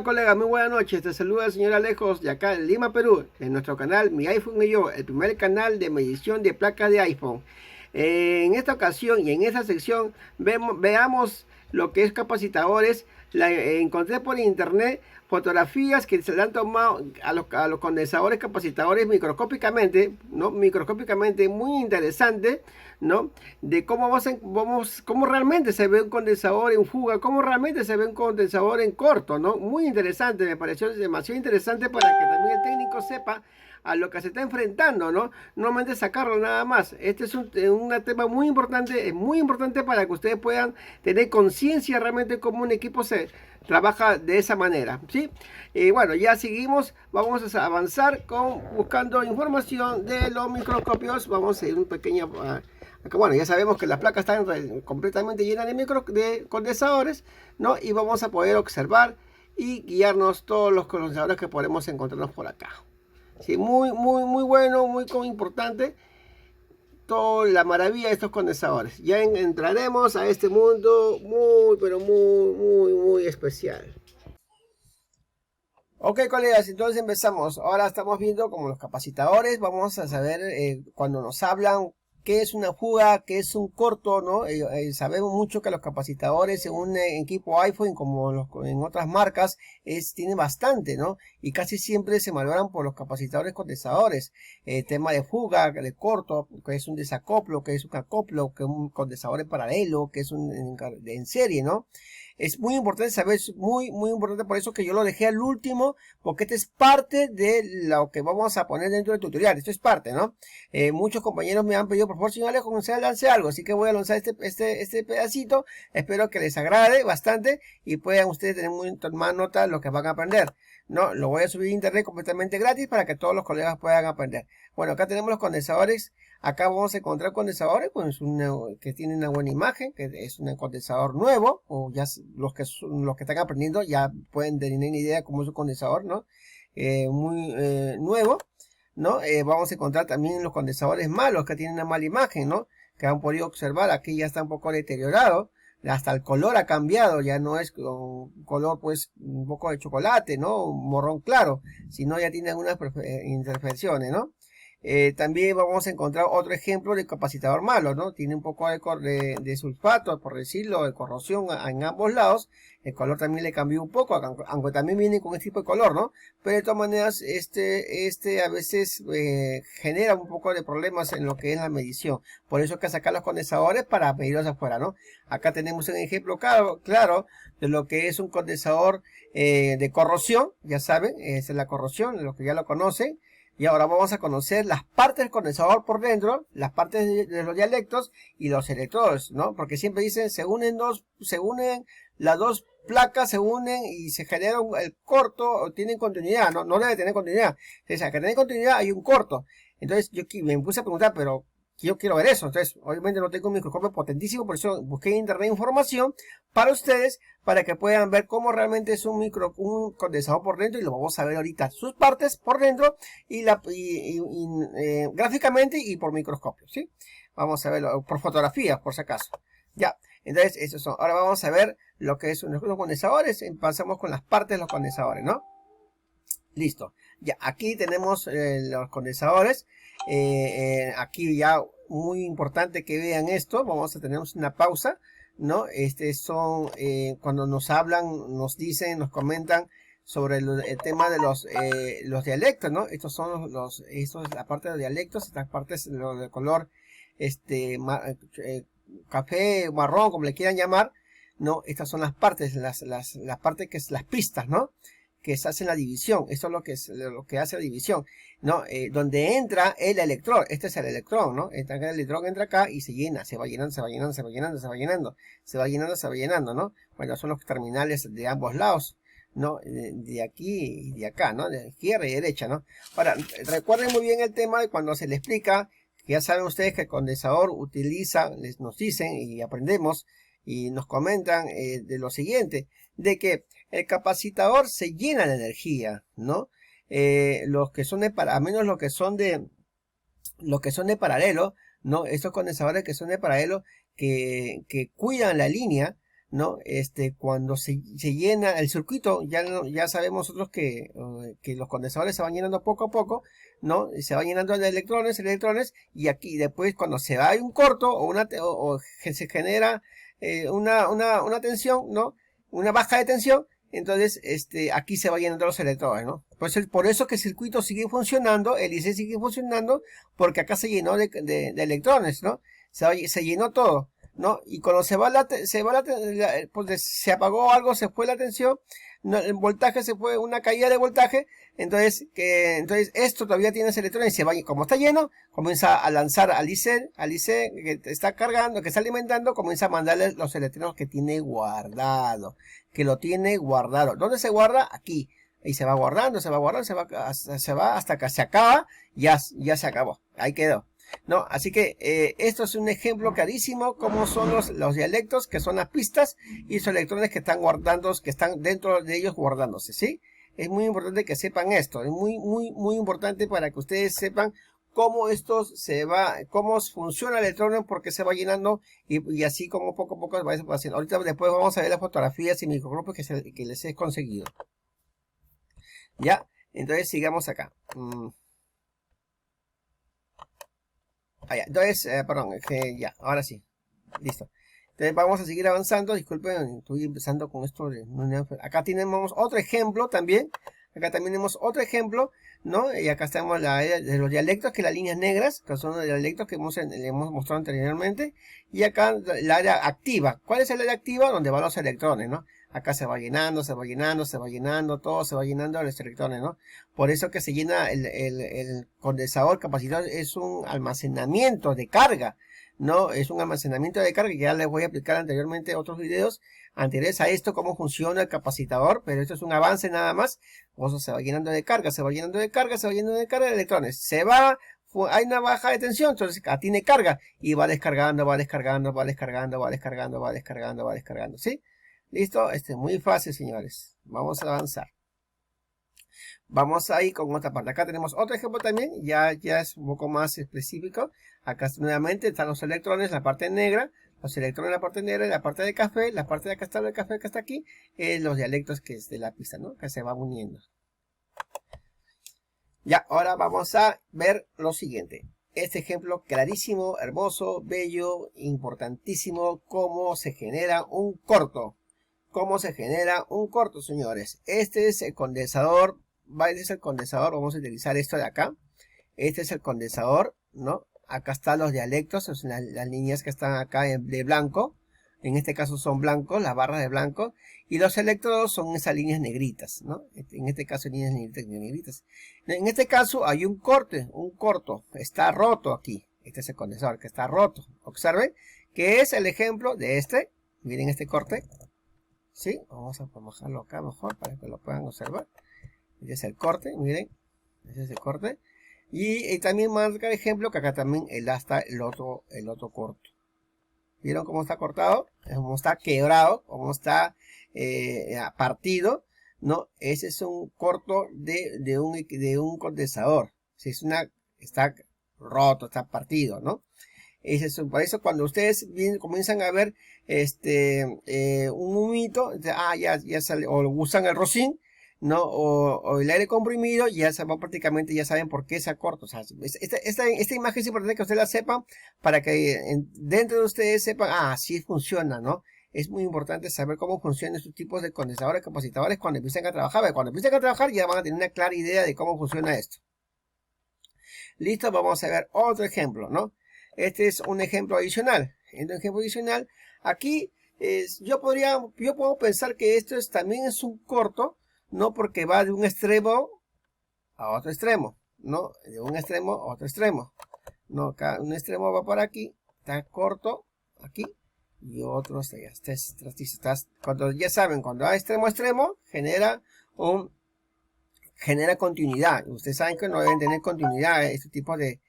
Hola colega, muy buenas noches. Te saluda el señor Alejos de acá en Lima, Perú, en nuestro canal Mi iPhone y yo, el primer canal de medición de placas de iPhone. En esta ocasión y en esta sección veamos lo que es capacitadores. Encontré por internet fotografías que se le han tomado a los condensadores capacitadores microscópicamente, ¿no? Microscópicamente muy interesante, ¿no? De cómo realmente se ve un condensador en fuga, cómo realmente se ve un condensador en corto, ¿no? Muy interesante, me pareció demasiado interesante para que también el técnico sepa a lo que se está enfrentando, ¿no? No solamente sacarlo nada más. Este es un tema muy importante, es muy importante para que ustedes puedan tener conciencia realmente cómo un equipo se trabaja de esa manera, ¿sí? Y bueno, ya seguimos, vamos a avanzar buscando información de los microscopios. Vamos a ir un pequeño... acá, bueno, ya sabemos que las placas están completamente llenas de condensadores, ¿no? Y vamos a poder observar y guiarnos todos los condensadores que podemos encontrarnos por acá. Sí, muy bueno, muy importante. Toda la maravilla de estos condensadores. Ya entraremos a este mundo pero muy especial. Ok, colegas, entonces empezamos. Ahora estamos viendo como los capacitadores. Vamos a saber cuando nos hablan qué es una fuga, qué es un corto, ¿no? Sabemos mucho que los capacitadores en un equipo iPhone, como en otras marcas, tienen bastante, ¿no? Y casi siempre se valoran por los capacitadores condensadores. Tema de fuga, de corto, que es un desacoplo, que es un acoplo, que es un condensador en paralelo, que es en serie, ¿no? Es muy importante saber, muy importante, por eso que yo lo dejé al último, porque este es parte de lo que vamos a poner dentro del tutorial. Esto es parte, ¿no? Muchos compañeros me han pedido, por favor, señor Alejo, que lance algo, así que voy a lanzar este pedacito. Espero que les agrade bastante y puedan ustedes tener más nota de lo que van a aprender. No, lo voy a subir a internet completamente gratis para que todos los colegas puedan aprender. Bueno, acá tenemos los condensadores. Acá vamos a encontrar condensadores pues, que tienen una buena imagen, que es un condensador nuevo, o ya los que están aprendiendo ya pueden tener una idea de cómo es un condensador, ¿no? Muy nuevo, ¿no? Vamos a encontrar también los condensadores malos que tienen una mala imagen, ¿no? Que han podido observar, aquí ya está un poco deteriorado, hasta el color ha cambiado, ya no es un color pues un poco de chocolate, ¿no? Un morrón claro, sino ya tiene algunas imperfecciones, ¿no? También vamos a encontrar otro ejemplo de capacitador malo, ¿no? Tiene un poco de sulfato, por decirlo, de corrosión en ambos lados. El color también le cambió un poco, aunque también viene con este tipo de color, ¿no? Pero de todas maneras, a veces genera un poco de problemas en lo que es la medición. Por eso hay que sacar los condensadores para medirlos afuera, ¿no? Acá tenemos un ejemplo claro de lo que es un condensador de corrosión, ya saben, esa es la corrosión, los que ya lo conocen. Y ahora vamos a conocer las partes del condensador por dentro, las partes de los dielectros y los electrodos, ¿no? Porque siempre dicen, se unen las dos placas, se unen y se genera el corto, o tienen continuidad, ¿no? No debe tener continuidad. O sea, que tener continuidad hay un corto. Entonces yo me puse a preguntar, pero yo quiero ver eso. Entonces, obviamente no tengo un microscopio potentísimo, por eso busqué en internet información para ustedes, para que puedan ver cómo realmente es un condensador por dentro, y lo vamos a ver ahorita, sus partes por dentro, y gráficamente y por microscopio, ¿sí? Vamos a verlo por fotografías, por si acaso. Ya, entonces, esos son. Ahora vamos a ver lo que son los condensadores. Pasamos con las partes de los condensadores, ¿no? Listo. Ya, aquí tenemos los condensadores. Aquí ya muy importante que vean esto. Vamos a tener una pausa, ¿no? Cuando nos hablan, nos dicen, nos comentan sobre el tema de los dialectos, ¿no? Estos son esto es la parte de los dialectos. Estas partes de color café, marrón, como le quieran llamar, ¿no? Estas son las partes, las partes que es las pistas, ¿no? Que se hace la división. Esto es lo que hace la división, ¿no? Donde entra el electrón. Este es el electrón, ¿no? El electrón entra acá y se llena, se va llenando, ¿no? Bueno, son los terminales de ambos lados, ¿no? De aquí y de acá, ¿no? De izquierda y derecha, ¿no? Ahora, recuerden muy bien el tema de cuando se le explica, que ya saben ustedes que el condensador nos dicen y aprendemos y nos comentan de lo siguiente, de que el capacitador se llena de energía, ¿no? Los que son a menos los que son de paralelo, ¿no? Estos condensadores que son de paralelo, que cuidan la línea, ¿no? Cuando se llena el circuito, ya sabemos nosotros que los condensadores se van llenando poco a poco, ¿no? Se va llenando de electrones, y aquí después cuando se va un corto o se genera una tensión, ¿no? Una baja de tensión, entonces aquí se va llenando los electrones, ¿no? Por eso que el circuito sigue funcionando, el IC sigue funcionando, porque acá se llenó de electrones, ¿no? Se llenó todo, ¿no? Y cuando se apagó algo, se fue la tensión, ¿no? El voltaje se fue, una caída de voltaje, entonces esto todavía tiene electrones y se va, como está lleno, comienza a lanzar al IC que está cargando, que está alimentando, comienza a mandarle los electrones que tiene guardado, ¿Dónde se guarda? Aquí. Y se va guardando, se va hasta que se acaba, ya se acabó, ahí quedó. ¿No? Así que esto es un ejemplo clarísimo cómo son los dialectos, que son las pistas, y los electrones que están dentro de ellos guardándose, ¿sí? Es muy importante que sepan esto, es muy importante para que ustedes sepan cómo cómo funciona el electrón, porque se va llenando, y así como poco a poco va haciendo. Ahorita después vamos a ver las fotografías y microgrupos que les he conseguido. Ya, entonces sigamos acá. Ya. Entonces, perdón, ya, ahora sí, listo. Entonces vamos a seguir avanzando. Disculpen, estoy empezando con esto. Acá tenemos otro ejemplo también. Acá también tenemos otro ejemplo, ¿no? Y acá estamos de los dialectos, que las líneas negras, que son los dialectos que le hemos mostrado anteriormente. Y acá la área activa. ¿Cuál es el área activa? Donde van los electrones, ¿no? Acá se va llenando, todo se va llenando de los electrones, ¿no? Por eso que se llena el condensador capacitor, es un almacenamiento de carga, ¿no? Es un almacenamiento de carga, que ya les voy a explicar anteriormente otros videos anteriores a esto, cómo funciona el capacitador, pero esto es un avance nada más. O sea, se va llenando de carga, de electrones. Hay una baja de tensión, entonces tiene carga, y va descargando, ¿sí? Listo, muy fácil, señores. Vamos a avanzar. Vamos a ir con otra parte. Acá tenemos otro ejemplo también, ya es un poco más específico. Acá nuevamente están los electrones, la parte negra, los electrones en la parte negra, y la parte de café, la parte de acá está del café que está aquí, los dialectos que es de la pista, ¿no? Que se va uniendo. Ya, ahora vamos a ver lo siguiente. Este ejemplo clarísimo, hermoso, bello, importantísimo, cómo se genera un corto. ¿Cómo se genera un corto, señores? Este es el condensador. Este es el condensador. Vamos a utilizar esto de acá. Este es el condensador, ¿no? Acá están los dialectos, son las líneas que están acá de blanco. En este caso son blancos, las barras de blanco. Y los electrodos son esas líneas negritas, ¿no? En este caso líneas negritas. En este caso hay un corto. Está roto aquí. Este es el condensador que está roto. Observen que es el ejemplo de este. Miren este corte. ¿Sí? Vamos a bajarlo acá mejor para que lo puedan observar. Este es el corte, miren. Este es el corte. Y también marca el ejemplo que acá también está el otro corto. ¿Vieron cómo está cortado? Cómo está quebrado, cómo está partido, ¿no? Ese es un corto de un condensador. Está roto, está partido, ¿no? Por eso cuando ustedes comienzan a ver un humito, ya sale, o usan el rocín, ¿no? O el aire comprimido, prácticamente ya saben por qué se corto. O sea, esta imagen es importante que ustedes la sepan, para que dentro de ustedes sepan, así funciona, ¿no? Es muy importante saber cómo funcionan estos tipos de condensadores, capacitadores, cuando empiecen a trabajar. Cuando empiecen a trabajar ya van a tener una clara idea de cómo funciona esto. Listo, vamos a ver otro ejemplo, ¿no? Este es un ejemplo adicional. Aquí yo puedo pensar que esto también es un corto, no, porque va de un extremo a otro extremo, ¿no? De un extremo a otro extremo. No, acá un extremo va por aquí, está corto aquí, y otro está allá. Cuando ya saben, cuando va extremo a extremo, genera continuidad. Ustedes saben que no deben tener continuidad este tipo de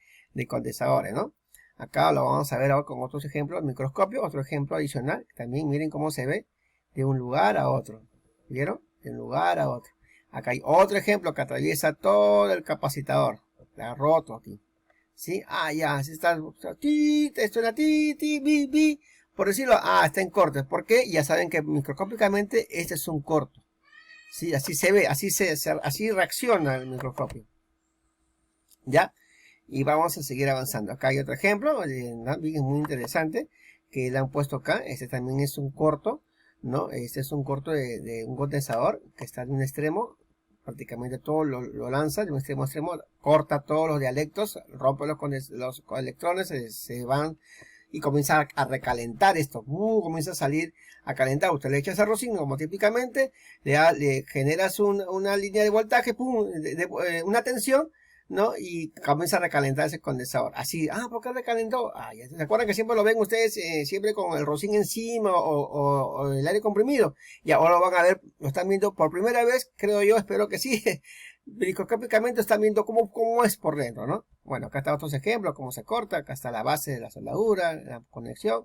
condensadores, ¿no? Acá lo vamos a ver ahora con otros ejemplos, el microscopio, otro ejemplo adicional. También miren cómo se ve de un lugar a otro. ¿Vieron? De un lugar a otro. Acá hay otro ejemplo que atraviesa todo el capacitador. Está roto aquí. ¿Sí? Ya, así está. Suena bi. por decirlo, está en corto. ¿Por qué? Ya saben que microscópicamente este es un corto. Sí, así se ve, así reacciona el microscopio. ¿Ya? Y vamos a seguir avanzando. Acá hay otro ejemplo, muy interesante, que le han puesto acá. Este también es un corto, ¿no? Este es un corto de un condensador que está en un extremo. Prácticamente todo lo lanza de un extremo a extremo, corta todos los dialectos, rompe los electrones, se van y comienza a recalentar esto. Comienza a salir a calentar. Usted le echa ese rocín como típicamente, le generas una línea de voltaje, una tensión, ¿no? Y comienza a recalentar ese condensador. Así, ¿por qué recalentó? Ya se acuerdan que siempre lo ven ustedes siempre con el rocín encima o el aire comprimido. Y ahora lo van a ver, lo están viendo por primera vez, creo yo, espero que sí. Microscópicamente están viendo cómo es por dentro, ¿no? Bueno, acá están otros ejemplos, cómo se corta, acá está la base de la soldadura, la conexión.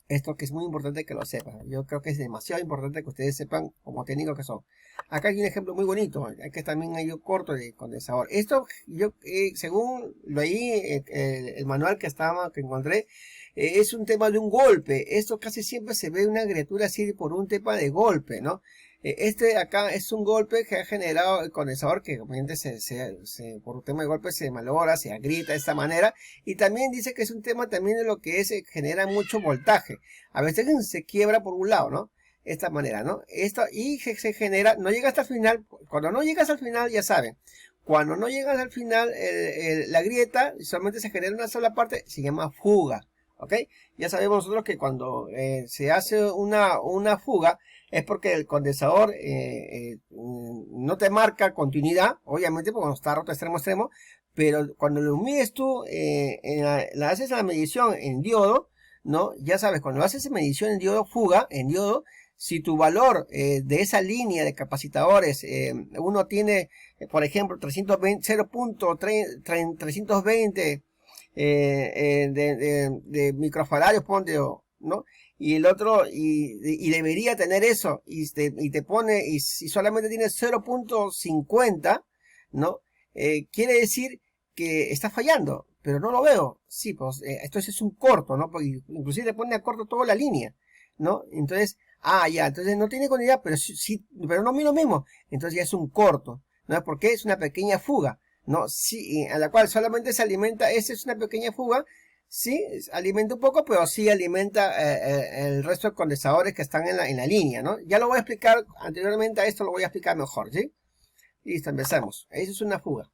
Esto que es muy importante que lo sepan. Yo creo que es demasiado importante que ustedes sepan como técnicos que son. Acá hay un ejemplo muy bonito. Aquí también hay un corto de condensador. Esto, yo según leí el manual que encontré, es un tema de un golpe. Esto casi siempre se ve una criatura así por un tema de golpe, ¿no? Este acá es un golpe que ha generado el condensador que obviamente por un tema de golpe se malogra, se agrieta de esta manera. Y también dice que es un tema también de lo que genera mucho voltaje. A veces se quiebra por un lado, ¿no? Esta manera, ¿no? Y se genera, no llega hasta el final. Cuando no llegas al final, ya saben. Cuando no llegas al final, la grieta solamente se genera una sola parte, se llama fuga. ¿Ok? Ya sabemos nosotros que cuando se hace una fuga es porque el condensador no te marca continuidad, obviamente porque no está roto extremo a extremo, pero cuando lo mides tú, haces la medición en diodo, ¿no? Ya sabes, cuando haces medición en diodo, fuga, en diodo, si tu valor de esa línea de capacitadores, uno tiene, por ejemplo, 0.320 de microfaradios, ponte, ¿no? Y el otro, y debería tener eso, y te pone, y si solamente tiene 0.50, ¿no? Quiere decir que está fallando, pero no lo veo. Sí, pues, entonces es un corto, ¿no? Porque inclusive te pone a corto toda la línea, ¿no? Entonces, ya, entonces no tiene continuidad, pero sí, pero no miro lo mismo. Entonces ya es un corto, ¿no? Porque es una pequeña fuga, ¿no? Sí, a la cual solamente se alimenta, esa es una pequeña fuga, sí, alimenta un poco, pero sí alimenta el resto de condensadores que están en la línea, ¿no? Ya lo voy a explicar, anteriormente a esto lo voy a explicar mejor, ¿sí? Listo, empezamos. Eso es una fuga.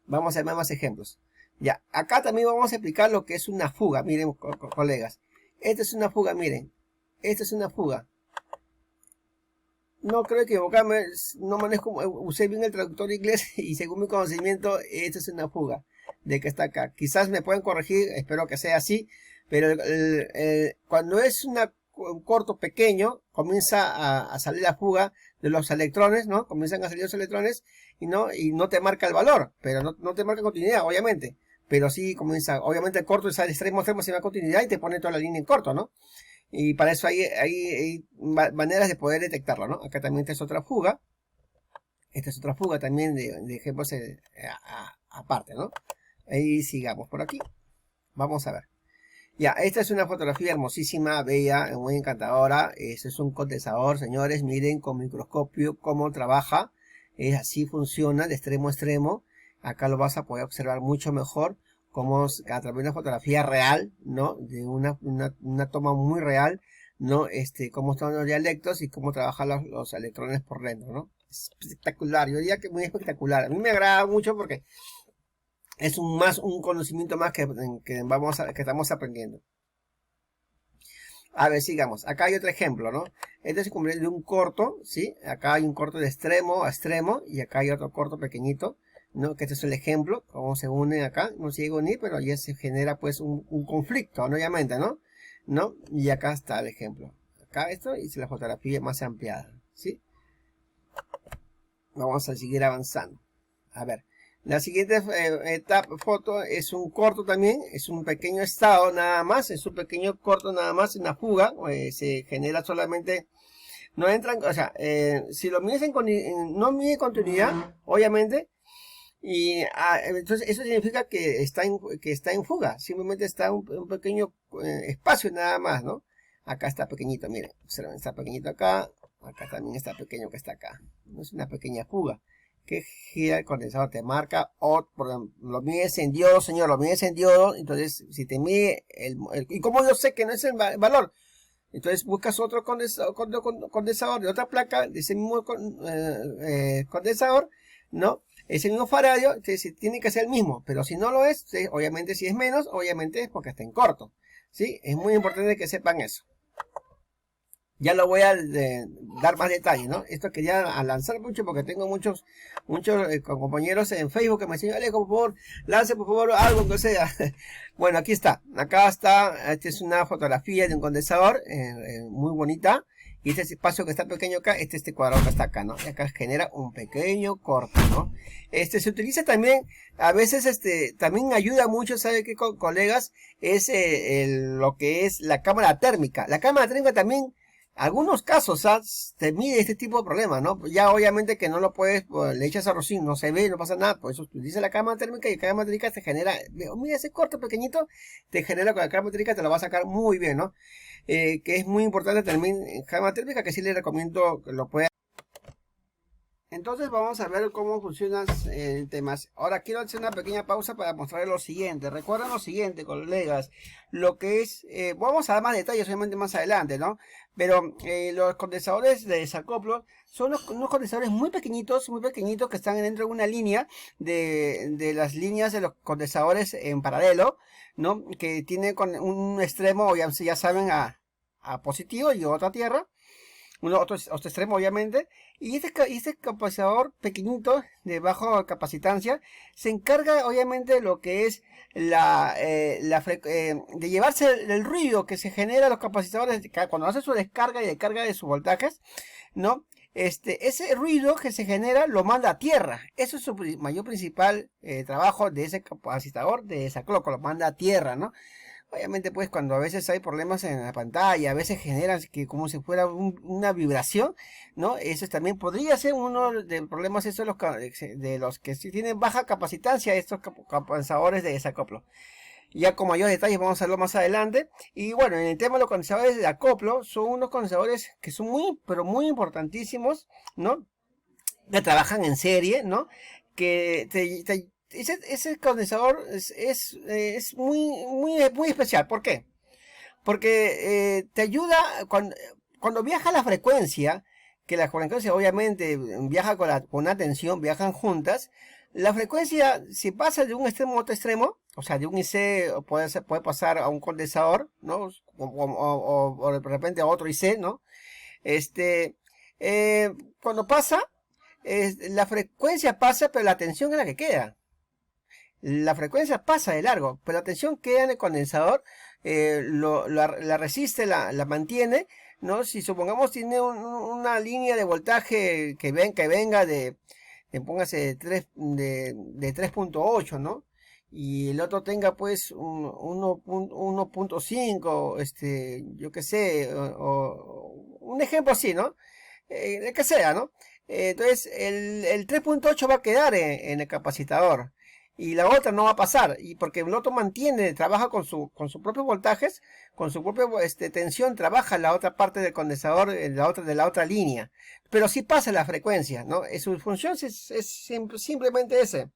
Vamos a ver más ejemplos. Ya, acá también vamos a explicar lo que es una fuga, miren, colegas. Esta es una fuga, miren. Esta es una fuga. No creo equivocarme, no manejo, usé bien el traductor inglés y según mi conocimiento, esta es una fuga de que está acá. Quizás me pueden corregir, espero que sea así, pero cuando es un corto pequeño, comienza a salir la fuga de los electrones, ¿no? Comienzan a salir los electrones y no te marca el valor, pero no te marca continuidad, obviamente. Pero sí comienza, obviamente el corto es al extremo a extremo, se va a continuidad y te pone toda la línea en corto, ¿no? Y para eso hay maneras de poder detectarlo, ¿no? Acá también esta es otra fuga. Esta es otra fuga también de ejemplos aparte, ¿no? Ahí sigamos por aquí. Vamos a ver. Ya, esta es una fotografía hermosísima, bella, muy encantadora. Este es un condensador, señores. Miren con microscopio cómo trabaja. Así funciona de extremo a extremo. Acá lo vas a poder observar mucho mejor. Como a través de una fotografía real, ¿no? De una toma muy real, ¿no? Cómo están los dialectos y cómo trabajan los electrones por dentro, ¿no? Es espectacular, yo diría que muy espectacular. A mí me agrada mucho porque es un conocimiento más que estamos aprendiendo. A ver, sigamos. Acá hay otro ejemplo, ¿no? Este es de un corto, ¿sí? Acá hay un corto de extremo a extremo y acá hay otro corto pequeñito, ¿no? Que este es el ejemplo, cómo se unen acá, no se llega a unir, pero ya se genera pues un conflicto, ¿no? Obviamente, ¿no? Y acá está el ejemplo. Acá esto y la fotografía más ampliada, ¿sí? Vamos a seguir avanzando. A ver, la siguiente foto es un corto también, es un pequeño estado nada más, es un pequeño corto nada más, una fuga, se genera solamente... No entran, o sea, si lo mides no mide continuidad, obviamente, Y entonces eso significa que está en fuga, simplemente está un pequeño espacio nada más, ¿no? Acá está pequeñito, miren, observen, está pequeñito acá, acá también está pequeño que está acá. No es una pequeña fuga que gira el condensador, te marca, o por ejemplo, lo mides en diodo, señor, lo mides en diodo, entonces si te mide y como yo sé que no es el valor, entonces buscas otro condensador de otra placa, de ese mismo condensador, ¿no? Ese mismo faradio, entonces tiene que ser el mismo, pero si no lo es, obviamente si es menos, obviamente es porque está en corto, ¿sí? Es muy importante que sepan eso. Ya lo voy a dar más detalles, ¿no? Esto quería lanzar mucho porque tengo muchos compañeros en Facebook que me dicen, Alejo, por favor, lance por favor algo que sea. Bueno, aquí está. Acá está. Esta es una fotografía de un condensador muy bonita. Y este espacio que está pequeño acá, este cuadrado que está acá, ¿no? Y acá genera un pequeño corte, ¿no? Se utiliza también, a veces, también ayuda mucho, ¿sabe qué, colegas? Es lo que es la cámara térmica. La cámara térmica también, algunos casos, te mide este tipo de problemas, ¿no? Ya obviamente que no lo puedes, pues, le echas arrocín, no se ve, no pasa nada, por eso utiliza la cámara térmica y la cámara térmica te genera, mira ese corte pequeñito, te genera con la cámara térmica, te lo va a sacar muy bien, ¿no? Que es muy importante también en cámara térmica, que sí le recomiendo que lo pueda. Entonces vamos a ver cómo funcionan temas. Ahora quiero hacer una pequeña pausa para mostrarles lo siguiente. Recuerden lo siguiente, colegas. Lo que es, vamos a dar más detalles obviamente más adelante, ¿no? Pero los condensadores de desacoplo son unos condensadores muy pequeñitos que están dentro de una línea de las líneas de los condensadores en paralelo, ¿no? Que tiene con un extremo, ya saben, a positivo y otro a tierra. Otro extremo obviamente, y este capacitor pequeñito de baja capacitancia se encarga obviamente de lo que es de llevarse el ruido que se genera a los capacitadores cuando hace su descarga y descarga de sus voltajes, ¿no? Ese ruido que se genera lo manda a tierra. Eso es su mayor principal trabajo de ese capacitador de esa cloco, lo manda a tierra, ¿no? Obviamente, pues, cuando a veces hay problemas en la pantalla, a veces generan que como si fuera una vibración, ¿no? Eso también podría ser uno de los problemas de los que sí tienen baja capacitancia, estos compensadores de desacoplo. Ya con mayor detalle vamos a verlo más adelante. Y bueno, en el tema de los condensadores de acoplo, son unos condensadores que son pero muy importantísimos, ¿no? Que trabajan en serie, ¿no? Que ese condensador es muy especial. ¿Por qué? Porque te ayuda cuando viaja la frecuencia, que la frecuencia obviamente viaja con una tensión, viajan juntas. La frecuencia, si pasa de un extremo a otro extremo, o sea, de un IC puede pasar a un condensador, ¿no? O de repente a otro IC, ¿no? Cuando pasa, la frecuencia pasa, pero la tensión es la que queda. La frecuencia pasa de largo, pero la tensión queda en el condensador, la resiste, la mantiene, ¿no? Si supongamos tiene una línea de voltaje que venga póngase de 3.8, ¿no? Y el otro tenga pues 1.5, yo qué sé, o un ejemplo así, ¿no? De que sea, ¿no? Entonces el 3.8 va a quedar en el capacitador. Y la otra no va a pasar, y porque el otro trabaja con sus propios voltajes, con su propia tensión, trabaja la otra parte del condensador, de la otra línea. Pero sí pasa la frecuencia, ¿no? Su función es simplemente ese,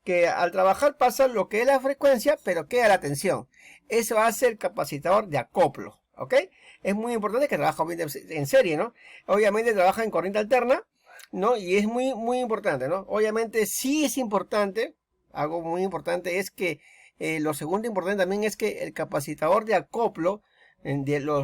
que al trabajar pasa lo que es la frecuencia, pero queda la tensión. Eso hace el capacitador de acoplo, ¿ok? Es muy importante que trabaje en serie, ¿no? Obviamente trabaja en corriente alterna, ¿no? Y es muy importante, ¿no? Obviamente sí es importante. Algo muy importante es que lo segundo importante también es que el capacitador de acoplo, lo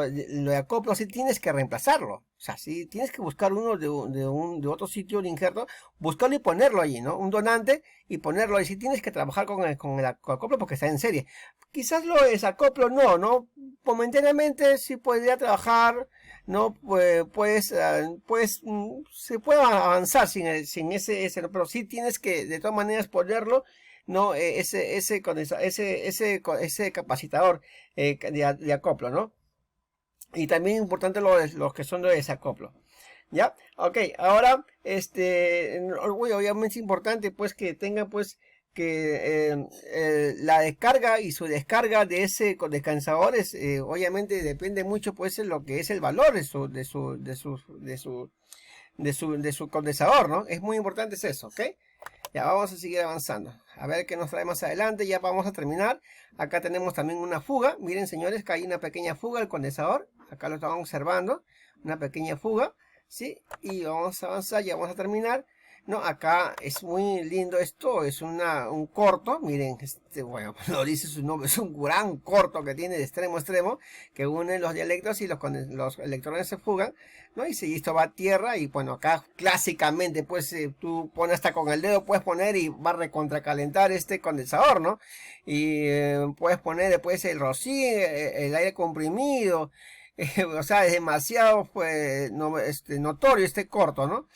de acoplo, sí tienes que reemplazarlo. O sea, sí tienes que buscar uno de otro sitio de injerto, buscarlo y ponerlo allí, ¿no? Un donante y ponerlo ahí. Sí tienes que trabajar con el acoplo porque está en serie. Quizás lo de acoplo no. Momentáneamente sí podría trabajar, ¿no? Pues se puede avanzar sin ese, pero sí tienes que de todas maneras ponerlo, ¿no? Ese capacitador de acoplo, ¿no? Y también importante los que son de desacoplo. ¿Ya? Ok, ahora, obviamente es importante pues que tenga pues que la descarga y su descarga de ese descansador es, obviamente depende mucho pues de lo que es el valor de su condensador, ¿no? Es muy importante es eso, ¿ok? Ya vamos a seguir avanzando. A ver qué nos trae más adelante. Ya vamos a terminar. Acá tenemos también una fuga. Miren, señores, que hay una pequeña fuga del condensador. Acá lo estamos observando. Una pequeña fuga. ¿Sí? Y vamos a avanzar. Ya vamos a terminar. No, acá es muy lindo esto. Es un corto. Miren, bueno, lo dice su nombre. Es un gran corto que tiene de extremo a extremo. Que une los dielectros y los electrones se fugan. ¿No? Y esto va a tierra y bueno, acá clásicamente pues tú pones hasta con el dedo, puedes poner y va a recontracalentar este condensador, ¿no? Y puedes poner después el rocío, el aire comprimido, o sea, es demasiado pues, notorio este corto, ¿no?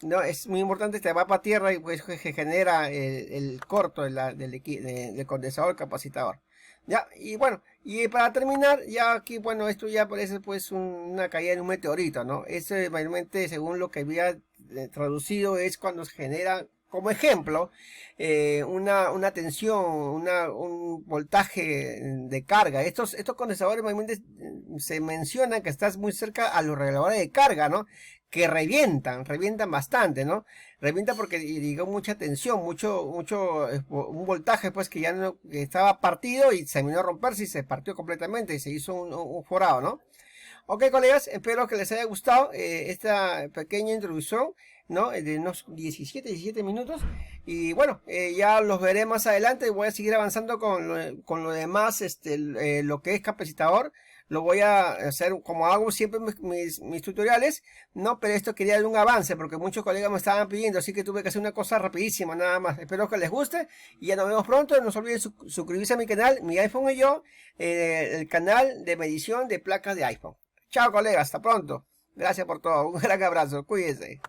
No, es muy importante, este va para tierra y pues genera el corto del condensador capacisador. Ya, y bueno, y para terminar, ya aquí, bueno, esto ya parece pues una caída de un meteorito, ¿no? Eso mayormente, según lo que había traducido, es cuando se genera, como ejemplo, una tensión, un voltaje de carga. Estos condensadores mayormente se menciona que estás muy cerca a los reguladores de carga, ¿no? Que revientan bastante, ¿no? Revienta porque llegó mucha tensión, un voltaje pues que ya no que estaba partido y se vino a romperse y se partió completamente y se hizo un forado, ¿no? Ok, colegas, espero que les haya gustado esta pequeña introducción, ¿no? De unos 17 minutos. Y bueno, ya los veré más adelante. Voy a seguir avanzando con lo demás, lo que es capacitador. Lo voy a hacer como hago siempre mis tutoriales, ¿no? Pero esto quería dar un avance porque muchos colegas me estaban pidiendo, así que tuve que hacer una cosa rapidísima, nada más. Espero que les guste y ya nos vemos pronto. No se olviden suscribirse a mi canal, mi iPhone y yo, el canal de medición de placas de iPhone. Chao, colegas, hasta pronto. Gracias por todo. Un gran abrazo. Cuídense.